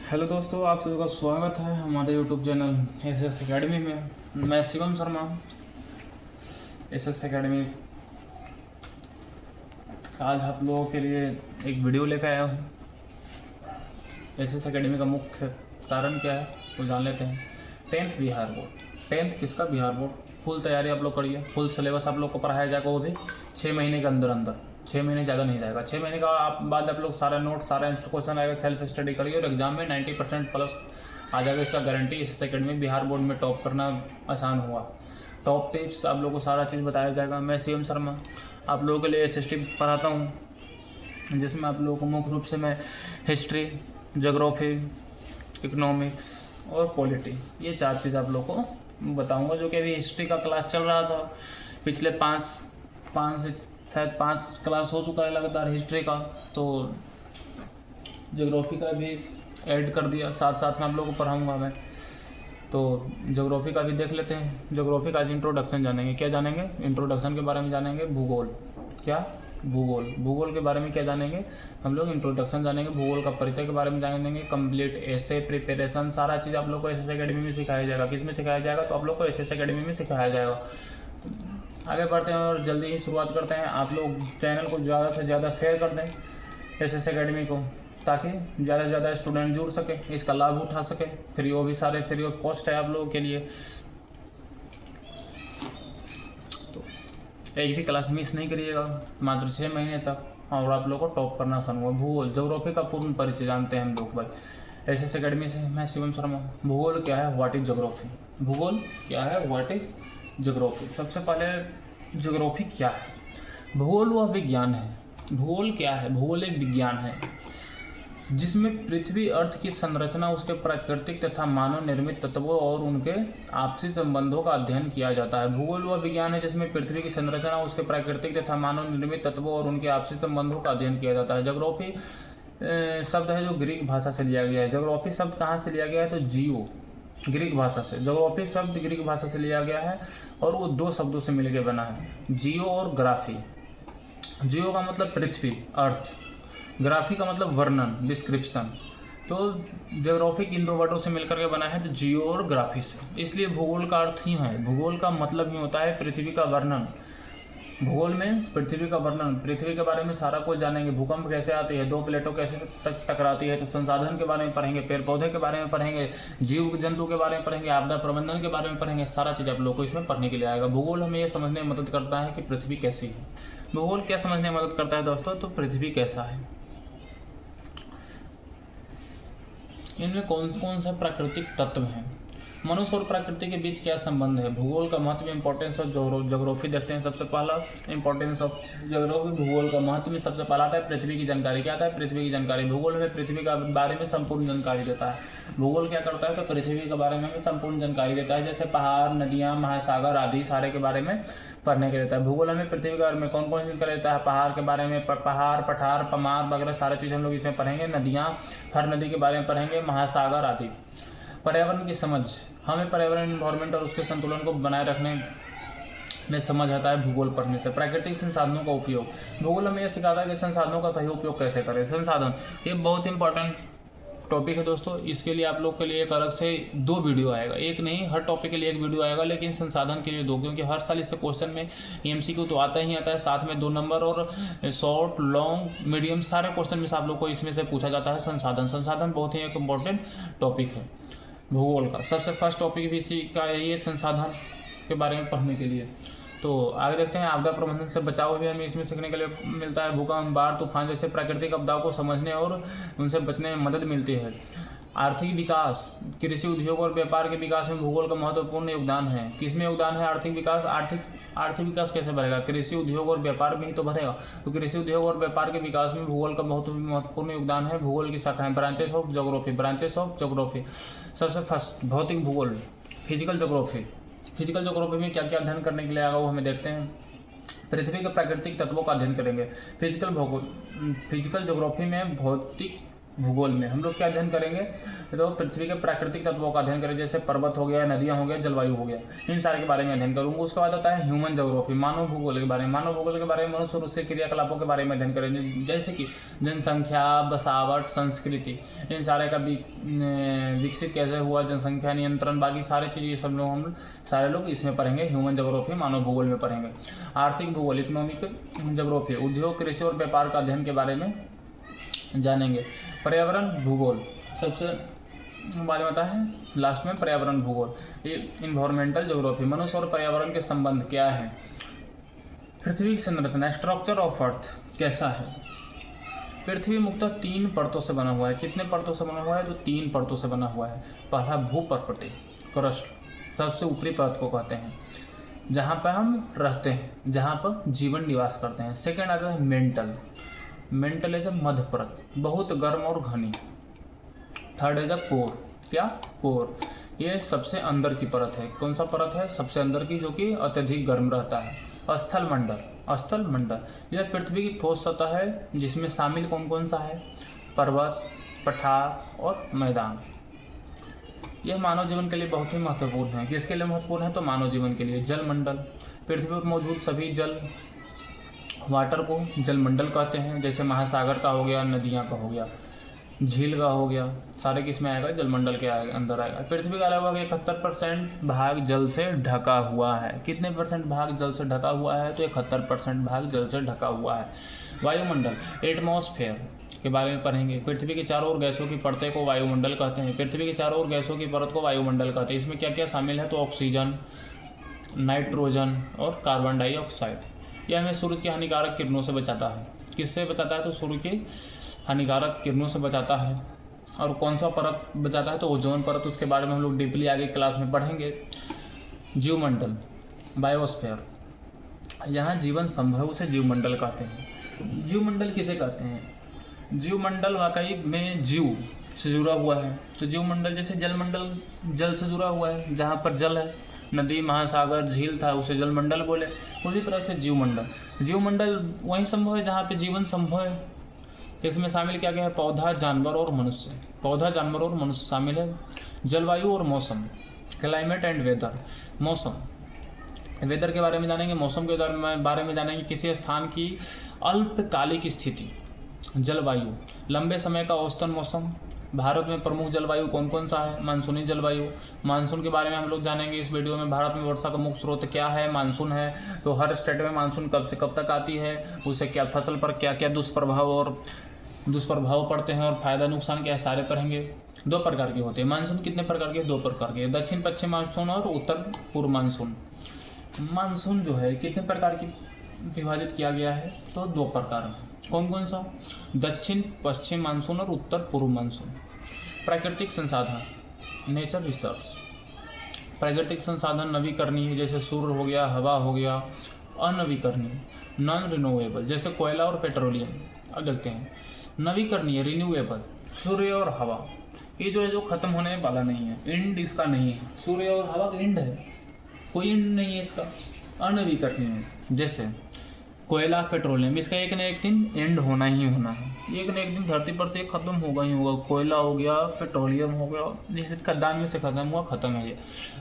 Hello दोस्तों, आप सभी का स्वागत है हमारे यूट्यूब चैनल एस एकेडमी में। मैं शिवम शर्मा एस एकेडमी आज आप लोगों के लिए एक वीडियो लेकर आया हूँ। एस एकेडमी का मुख्य कारण क्या है वो जान लेते हैं। 10th बिहार बोर्ड, 10th किसका? बिहार बोर्ड। फुल तैयारी आप लोग करिए, फुल सिलेबस आप लोग को पढ़ाया जाएगा, वो भी 6 महीने के अंदर अंदर। 6 महीने ज़्यादा नहीं रहेगा। 6 महीने का बाद आप लोग सारा नोट, सारा आंसर क्वेश्चन आएगा, सेल्फ स्टडी करिए और एग्जाम में 90% प्लस आ जाएगा। इसका गारंटी। इस एकेडमी बिहार बोर्ड में टॉप करना आसान हुआ। टॉप टिप्स आप लोगों को सारा चीज़ बताया जाएगा। मैं शिवम शर्मा आप लोगों के लिए SST पढ़ाता हूँ, जिसमें आप लोगों को मुख्य रूप से मैं हिस्ट्री, ज्योग्राफी, इकोनॉमिक्स और पॉलिटी, ये 4 चीज़ आप लोगों को बताऊंगा। जो कि अभी हिस्ट्री का क्लास चल रहा था, पिछले 5 से शायद 5 क्लास हो चुका है लगातार हिस्ट्री का। तो ज्योग्राफी का भी ऐड कर दिया, साथ साथ में आप लोगों को पढ़ाऊँगा मैं। तो ज्योग्राफी का भी देख लेते हैं। ज्योग्राफी का आज इंट्रोडक्शन जानेंगे। क्या जानेंगे? इंट्रोडक्शन के बारे में जानेंगे। भूगोल, क्या? भूगोल। भूगोल के बारे में क्या जानेंगे हम लोग? इंट्रोडक्शन जानेंगे। भूगोल का परिचय के बारे में जानेंगे। कंप्लीट ऐसे प्रिपरेशन, सारा चीज़ आप लोग को एस एकेडमी में सिखाया जाएगा। किस में सिखाया जाएगा? तो आप लोग को एस एकेडमी में सिखाया जाएगा। आगे बढ़ते हैं और जल्दी ही शुरुआत करते हैं। आप लोग चैनल को ज़्यादा से ज़्यादा शेयर कर दें एस एकेडमी को, ताकि ज़्यादा से ज़्यादा स्टूडेंट जुड़ सके, इसका लाभ उठा सके। फ्री, वो भी सारे फ्री ऑफ कॉस्ट है आप लोगों के लिए। तो एक भी क्लास मिस नहीं करिएगा, मात्र 6 महीने तक, और आप लोग को टॉप करना आसान हुआ। भूगोल, ज्योग्राफी का पूर्ण परिचय जानते हैं हम लोग भाई एस एकेडमी से। मैं शिवम शर्मा। भूगोल क्या है? What is geography? भूगोल क्या है? What is geography? सबसे पहले ज्योग्राफी क्या है? भूगोल वह विज्ञान है। भूगोल क्या है? भूगोल एक विज्ञान है जिसमें पृथ्वी अर्थ की संरचना, उसके प्राकृतिक तथा मानव निर्मित तत्वों और उनके आपसी संबंधों का अध्ययन किया जाता है। भूगोल वह विज्ञान है जिसमें पृथ्वी की संरचना, उसके प्राकृतिक तथा मानव निर्मित तत्वों और उनके आपसी संबंधों का अध्ययन किया जाता है। ज्योग्राफी शब्द है जो ग्रीक भाषा से लिया गया है। ज्योग्राफी शब्द कहाँ से लिया गया है? तो जियो, ग्रीक भाषा से। ज्योग्राफी शब्द ग्रीक भाषा से लिया गया है और वो 2 शब्दों से मिलकर बना है, जियो और ग्राफी। जियो का मतलब पृथ्वी, अर्थ। ग्राफी का मतलब वर्णन, डिस्क्रिप्शन। तो ज्योग्राफिक इन 2 वर्डों से मिलकर के बना है, तो जियो और ग्राफी से। इसलिए भूगोल का अर्थ ही है, भूगोल का मतलब ही होता है पृथ्वी का वर्णन। भूगोल में पृथ्वी का वर्णन, पृथ्वी के बारे में सारा कुछ जानेंगे। भूकंप कैसे आती है, 2 प्लेटों कैसे टकराती है, तो संसाधन के बारे में पढ़ेंगे, पेड़ पौधे के बारे में पढ़ेंगे, जीव जंतु के बारे में पढ़ेंगे, आपदा प्रबंधन के बारे में पढ़ेंगे। सारा चीज़ आप लोग को इसमें पढ़ने के लिए आएगा। भूगोल हमें यह समझने में मदद करता है कि पृथ्वी कैसी है। भूगोल क्या समझने में मदद करता है दोस्तों? तो पृथ्वी कैसा है, इनमें कौन कौन सा प्राकृतिक तत्व हैं, मनुष्य और प्रकृति के बीच क्या संबंध है। भूगोल का महत्व, इंपॉर्टेंस ऑफ ज्योग्राफी देखते हैं। सबसे पहला इंपॉर्टेंस ऑफ ज्योग्राफी, भूगोल का महत्व में सबसे पहला आता है पृथ्वी की जानकारी। क्या आता है? पृथ्वी की जानकारी। भूगोल में पृथ्वी का बारे में संपूर्ण जानकारी देता है। भूगोल क्या करता है? तो पृथ्वी के बारे में संपूर्ण जानकारी देता है, जैसे पहाड़, नदियाँ, महासागर आदि सारे के बारे में पढ़ने के देता है। भूगोल हमें पृथ्वी के बारे में कौन कौन सी देता है? पहाड़ के बारे में, पहाड़, पठार, पमार वगैरह सारी चीज़ हम लोग इसमें पढ़ेंगे। नदियाँ, हर नदी के बारे में पढ़ेंगे, महासागर आदि। पर्यावरण की समझ, हमें पर्यावरण, इन्वायरमेंट और उसके संतुलन को बनाए रखने में समझ आता है भूगोल पढ़ने से। प्राकृतिक संसाधनों का उपयोग, भूगोल हमें यह सिखाता है कि संसाधनों का सही उपयोग कैसे करें। संसाधन, ये बहुत इंपॉर्टेंट टॉपिक है दोस्तों। इसके लिए आप लोग के लिए एक अलग से 2 वीडियो आएगा, एक नहीं, हर टॉपिक के लिए 1 वीडियो आएगा, लेकिन संसाधन के लिए 2, क्योंकि हर साल इससे क्वेश्चन में MCQ तो आता ही आता है, साथ में 2 नंबर और शॉर्ट, लॉन्ग, मीडियम सारे क्वेश्चन में से आप लोग को इसमें से पूछा जाता है संसाधन। संसाधन बहुत ही एक इम्पॉर्टेंट टॉपिक है भूगोल का। सबसे फर्स्ट टॉपिक भी इसी का यही है, संसाधन के बारे में पढ़ने के लिए। तो आगे देखते हैं। आपदा प्रबंधन से बचाव भी हमें इसमें सीखने के लिए मिलता है। भूकंप, बाढ़, तूफान जैसे प्राकृतिक आपदाओं को समझने और उनसे बचने में मदद मिलती है। आर्थिक विकास, कृषि, उद्योग और व्यापार के विकास में भूगोल का महत्वपूर्ण योगदान है। किसमें योगदान है? आर्थिक विकास। आर्थिक विकास कैसे बढ़ेगा? कृषि, उद्योग और व्यापार में ही तो बढ़ेगा। तो कृषि, उद्योग और व्यापार के विकास में भूगोल का बहुत महत्वपूर्ण योगदान है। भूगोल की शाखाएं, branches of geography. Branches of geography, सबसे फर्स्ट भौतिक भूगोल, फिजिकल ज्योग्राफी। फिजिकल ज्योग्राफी में क्या क्या अध्ययन करने के लिए आएगा वो हमें देखते हैं। पृथ्वी के प्राकृतिक तत्वों का अध्ययन करेंगे। फिजिकल ज्योग्राफी में भौतिक भूगोल में हम लोग क्या अध्ययन करेंगे, तो पृथ्वी के प्राकृतिक तत्वों का अध्ययन करें, जैसे पर्वत हो गया, नदियाँ हो गया, जलवायु हो गया, इन सारे के बारे में अध्ययन करूँगा। उसके बाद आता है ह्यूमन ज्योग्राफी, मानव भूगोल के बारे में। मानव भूगोल के बारे में मनुष्य और उसके क्रियाकलापों के बारे में अध्ययन करेंगे, जैसे कि जनसंख्या, बसावट, संस्कृति, इन सारे का विकसित कैसे हुआ, जनसंख्या नियंत्रण, बाकी सारी चीज़ ये सब लोग हम सारे लोग इसमें पढ़ेंगे, ह्यूमन ज्योग्राफी मानव भूगोल में पढ़ेंगे। आर्थिक भूगोल, इकोनॉमिक ज्योग्राफी, उद्योग, कृषि और व्यापार का अध्ययन के बारे में जानेंगे। पर्यावरण भूगोल सबसे बाद में आता है लास्ट में पर्यावरण भूगोल। ये इन्वायरमेंटल ज्योग्राफी, मनुष्य और पर्यावरण के संबंध क्या है। पृथ्वी की संरचना, स्ट्रक्चर ऑफ अर्थ कैसा है। पृथ्वी मुख्यतः 3 परतों से बना हुआ है। कितने परतों से बना हुआ है, तो 3 परतों से बना हुआ है। पहला भूपर्पटे, क्रस्ट, सबसे ऊपरी परत को कहते हैं, जहाँ पर हम रहते हैं, जहाँ पर जीवन निवास करते हैं। सेकेंड आता है मेंटल, मेंटल एज मध्य परत, बहुत गर्म और घनी। थर्ड एज कोर, क्या कोर, ये सबसे अंदर की परत है। कौन सा परत है, सबसे अंदर की, जो कि अत्यधिक गर्म रहता है। स्थल मंडल, स्थल मंडल यह पृथ्वी की ठोस सतह है, जिसमें शामिल कौन कौन सा है, पर्वत, पठार और मैदान। यह मानव जीवन के लिए बहुत ही महत्वपूर्ण है। किसके लिए महत्वपूर्ण है, तो मानव जीवन के लिए। जल मंडल, पृथ्वी पर मौजूद सभी जल, वाटर को जलमंडल कहते हैं, जैसे महासागर का हो गया, नदियाँ का हो गया, झील का हो गया, सारे किसमें आएगा, जलमंडल के अंदर आएगा। पृथ्वी का लगभग 71% भाग जल से ढका हुआ है। कितने परसेंट भाग जल से ढका हुआ है, तो 71% भाग जल से ढका हुआ है। वायुमंडल, एटमॉस्फेयर के बारे में पढ़ेंगे। पृथ्वी के चारों ओर गैसों की परतें को वायुमंडल कहते हैं। पृथ्वी के चारों ओर गैसों की परत को वायुमंडल कहते हैं। इसमें क्या क्या शामिल है, तो ऑक्सीजन, नाइट्रोजन और कार्बन डाइऑक्साइड। यह हमें सूरज की हानिकारक किरणों से बचाता है। किससे बचाता है, तो सूर्य की हानिकारक किरणों से बचाता है। और कौन सा परत बचाता है, तो ओजोन परत। उसके बारे में हम लोग डीपली आगे क्लास में पढ़ेंगे। जीवमंडल, बायोस्फीयर, यहाँ जीवन संभव है, उसे जीवमंडल कहते हैं। जीवमंडल किसे कहते हैं, जीवमंडल वाकई में जीव से जुड़ा हुआ है। तो जीवमंडल जैसे जलमंडल जल से जुड़ा हुआ है, जहाँ पर जल है, नदी, महासागर, झील था, उसे जलमंडल बोले। उसी तरह से जीवमंडल, जीवमंडल वहीं संभव है जहाँ पे जीवन संभव है। इसमें शामिल किया गया है पौधा, जानवर और मनुष्य। पौधा, जानवर और मनुष्य शामिल है। जलवायु और मौसम, क्लाइमेट एंड वेदर, मौसम, वेदर के बारे में जानेंगे। मौसम के बारे में जानेंगे, किसी स्थान की अल्पकालिक स्थिति। जलवायु, लंबे समय का औसतन मौसम। भारत में प्रमुख जलवायु कौन कौन सा है, मानसूनी जलवायु। मानसून के बारे में हम लोग जानेंगे इस वीडियो में। भारत में वर्षा का मुख्य स्रोत क्या है, मानसून है। तो हर स्टेट में मानसून कब से कब तक आती है, उससे क्या फसल पर क्या क्या दुष्प्रभाव पड़ते हैं और फायदा नुकसान क्या है, सारे पढ़ेंगे। 2 प्रकार के होते हैं मानसून। कितने प्रकार के, 2 प्रकार के, दक्षिण पश्चिम मानसून और उत्तर पूर्व मानसून। मानसून जो है कितने प्रकार की विभाजित किया गया है, तो 2 प्रकार। कौन कौन सा, दक्षिण पश्चिम मानसून और उत्तर पूर्व मानसून। प्राकृतिक संसाधन, नेचर रिसोर्स। प्राकृतिक संसाधन नवीकरणीय, जैसे सूर्य हो गया, हवा हो गया। अनवीकरणीय, नॉन रिन्यूएबल, जैसे कोयला और पेट्रोलियम। अब देखते हैं नवीकरणीय, रिन्यूएबल, सूर्य और हवा। ये जो है जो खत्म होने वाला नहीं है, एंड इसका नहीं है। सूर्य और हवा का एंड है, कोई एंड नहीं है इसका। अनवीकरणीय, जैसे कोयला, पेट्रोलियम, इसका एक न एक दिन एंड होना ही होना है। एक न एक दिन धरती पर से खत्म होगा ही होगा। कोयला हो गया, पेट्रोलियम हो गया, जैसे खदान में से खत्म हुआ, खत्म है ये।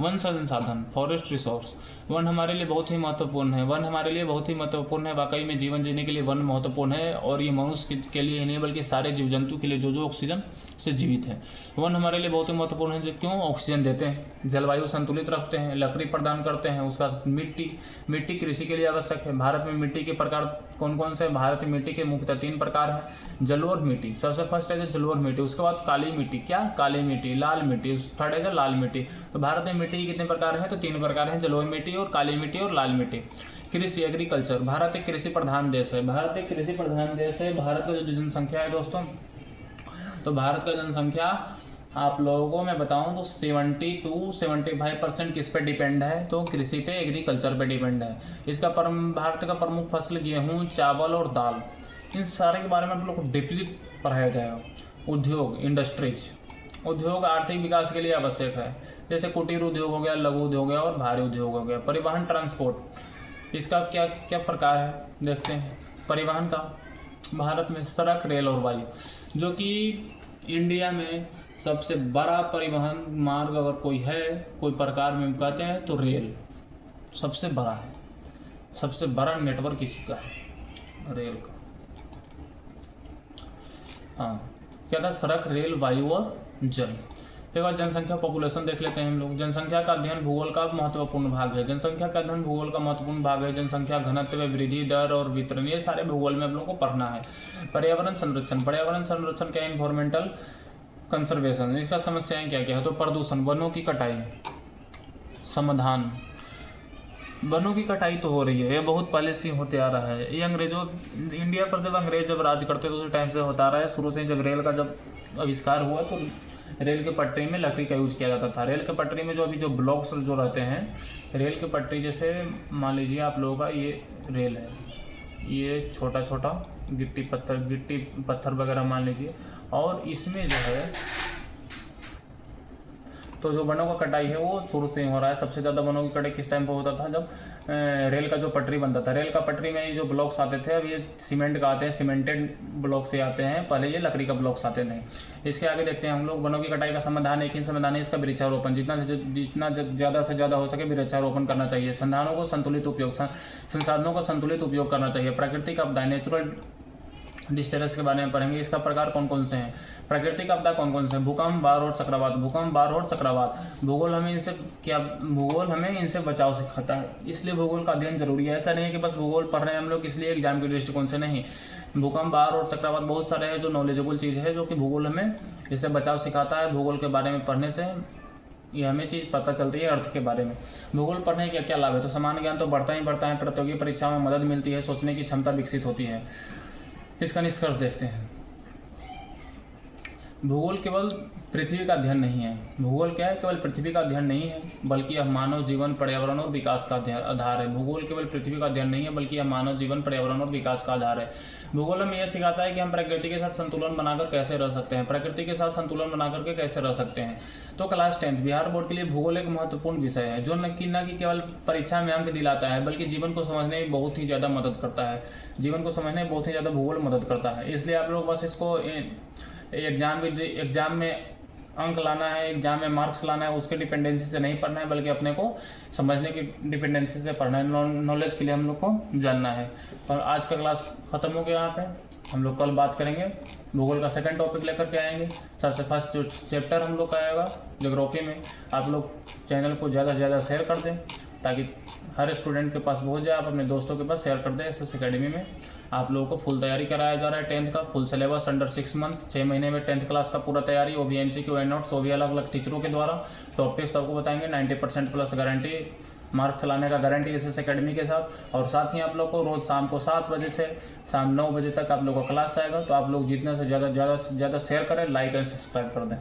वन संसाधन, फॉरेस्ट रिसोर्स। वन हमारे लिए बहुत ही महत्वपूर्ण है। वन हमारे लिए बहुत ही महत्वपूर्ण है। वाकई में जीवन जीने के लिए वन महत्वपूर्ण है। और ये मनुष्य के लिए ही नहीं बल्कि सारे जीव जंतु के लिए जो ऑक्सीजन से जीवित है। वन हमारे लिए बहुत ही महत्वपूर्ण है। जो क्यों, ऑक्सीजन देते हैं, जलवायु संतुलित रखते हैं, लकड़ी प्रदान करते हैं। उसका मिट्टी कृषि के लिए आवश्यक है। भारत में मिट्टी के प्रकार कौन कौन से, भारत में मिट्टी के मुख्यतः 3 प्रकार हैं। जलोढ़ मिट्टी, सबसे फर्स्ट है जलोढ़ मिट्टी। उसके बाद काली मिट्टी, क्या, काली मिट्टी, लाल मिट्टी, थर्ड है लाल मिट्टी। तो भारत में मिट्टी कितने प्रकार हैं, तो 3 प्रकार हैं, जलोढ़ मिट्टी और काली मिट्टी और लाल मिट्टी। कृषि, एग्रीकल्चर, भारत एक कृषि प्रधान देश है। भारत एक कृषि प्रधान देश है। भारत का जो जनसंख्या है दोस्तों, तो भारत का जनसंख्या आप लोगों को मैं बताऊं तो 70 to 75% किस पे डिपेंड है, तो कृषि पे, एग्रीकल्चर पे डिपेंड है। इसका भारत का प्रमुख फसल गेहूं, चावल और दाल। इन सारे के बारे में आप लोग को डीपली पढ़ाया जाएगा। उद्योग, इंडस्ट्रीज, उद्योग आर्थिक विकास के लिए आवश्यक है। जैसे कुटीर उद्योग हो गया, लघु उद्योग हो गया और भारी उद्योग हो गया। परिवहन, ट्रांसपोर्ट, इसका क्या क्या प्रकार है देखते हैं। परिवहन का भारत में सड़क, रेल और वायु, जो कि इंडिया में सबसे बड़ा परिवहन मार्ग अगर कोई है, कोई प्रकार में कहते हैं तो रेल सबसे बड़ा है। सबसे बड़ा नेटवर्क इसी का है, रेल का। हाँ, क्या था? सड़क, रेल, वायु और जल। एक बार जनसंख्या पॉपुलेशन देख लेते हैं हम लोग। जनसंख्या का अध्ययन भूगोल का महत्वपूर्ण भाग है। जनसंख्या का अध्ययन भूगोल का महत्वपूर्ण भाग है। जनसंख्या घनत्व, वृद्धि दर और वितरण, ये सारे भूगोल में हम लोग को पढ़ना है। पर्यावरण संरक्षण। पर्यावरण संरक्षण क्या है? Environmental conservation. इसका समस्याएं क्या क्या है? तो प्रदूषण, वनों की कटाई, समाधान। वनों की कटाई तो हो रही है, ये बहुत पहले से होते आ रहा है। ये अंग्रेजों, इंडिया पर जब अंग्रेज जब राज करते थे उस टाइम से होता रहा है। शुरू से जब रेल का जब आविष्कार हुआ तो रेल के पटरी में लकड़ी का यूज किया जाता था। रेल के पटरी में जो अभी जो ब्लॉक्स जो रहते हैं, रेल के पटरी जैसे मान लीजिए आप लोगों का ये रेल है, ये छोटा छोटा गिट्टी पत्थर वगैरह मान लीजिए, और इसमें जो है तो जो वनों का कटाई है वो शुरू से ही हो रहा है। सबसे ज़्यादा वनों की कटाई किस टाइम पर होता था? जब रेल का जो पटरी बनता था। रेल का पटरी में ये जो ब्लॉक्स आते थे, अब ये सीमेंट का आते हैं, सीमेंटेड ब्लॉक से आते हैं, पहले ये लकड़ी का ब्लॉक्स आते थे। इसके आगे देखते हैं हम लोग, वनों की कटाई का समाधान एक ही समाधान है, इसका वृक्षारोपण। जितना ज़्यादा से ज़्यादा हो सके वृक्षारोपण करना चाहिए। संसाधनों को संतुलित उपयोग करना चाहिए। प्राकृतिक आपदाएं, नेचुरल डिस्टेंस के बारे में पढ़ेंगे। इसका प्रकार कौन कौन से हैं? प्राकृतिक आपदा कौन कौन से हैं? भूकंप, बाढ़ और चक्रवात। भूकंप, बाढ़ और चक्रवात। भूगोल हमें इनसे बचाव सिखाता है, इसलिए भूगोल का अध्ययन जरूरी है। ऐसा नहीं है कि बस भूगोल पढ़ रहे हैं हम लोग इसलिए एग्जाम के दृष्टिकोण से, नहीं। भूकंप, बाढ़ और चक्रवात बहुत सारे हैं जो नॉलेजेबल चीज़ है, जो कि भूगोल हमें इससे बचाव सिखाता है। भूगोल के बारे में पढ़ने से ये हमें चीज़ पता चलती है अर्थ के बारे में। भूगोल पढ़ने के क्या लाभ है? तो सामान्य ज्ञान तो बढ़ता ही बढ़ता है, प्रतियोगी परीक्षा में मदद मिलती है, सोचने की क्षमता विकसित होती है। इसका निष्कर्ष देखते हैं। भूगोल केवल पृथ्वी का अध्ययन नहीं है। भूगोल क्या है? केवल पृथ्वी का अध्ययन नहीं है, बल्कि यह मानव जीवन, पर्यावरण और विकास का आधार है। भूगोल केवल पृथ्वी का अध्ययन नहीं है, बल्कि यह मानव जीवन, पर्यावरण और विकास का आधार है। भूगोल हमें यह सिखाता है कि हम प्रकृति के साथ संतुलन बनाकर कैसे रह सकते हैं। प्रकृति के साथ संतुलन बनाकर के कैसे रह सकते हैं। तो क्लास 10 बिहार बोर्ड के लिए भूगोल एक महत्वपूर्ण विषय है, जो न कि केवल परीक्षा में अंक दिलाता है, बल्कि जीवन को समझने में बहुत ही ज़्यादा मदद करता है। जीवन को समझने में बहुत ही ज़्यादा भूगोल मदद करता है। इसलिए आप लोग बस इसको एग्जाम में अंक लाना है, एग्जाम में मार्क्स लाना है, उसके डिपेंडेंसी से नहीं पढ़ना है, बल्कि अपने को समझने की डिपेंडेंसी से पढ़ना है। नॉलेज के लिए हम लोग को जानना है। और आज का क्लास ख़त्म हो गया यहाँ पे। हम लोग कल बात करेंगे, भूगोल का सेकंड टॉपिक लेकर के आएंगे। सबसे फर्स्ट जो चैप्टर हम लोग का आएगा ज्योग्राफी में। आप लोग चैनल को ज़्यादा से ज़्यादा शेयर कर दें, ताकि हर स्टूडेंट के पास पहुँच जाए। आप अपने दोस्तों के पास शेयर कर दें। SS अकेडमी में आप लोगों को फुल तैयारी कराया जा रहा है। 10th का फुल सिलेबस अंडर 6 मंथ, 6 महीने में 10th क्लास का पूरा तैयारी। वो भी MCQ एंड नोट्स, वो भी अलग अलग टीचरों के द्वारा। टॉप टिप्स सबको बताएंगे। 90% प्लस गारंटी, मार्क्स लाने का गारंटी SS अकेडमी के साथ। और साथ ही आप लोग को रोज़ शाम को 7 बजे से शाम 9 बजे तक आप लोग का क्लास आएगा। तो आप लोग जितना से ज़्यादा शेयर करें, लाइक एंड सब्सक्राइब कर दें।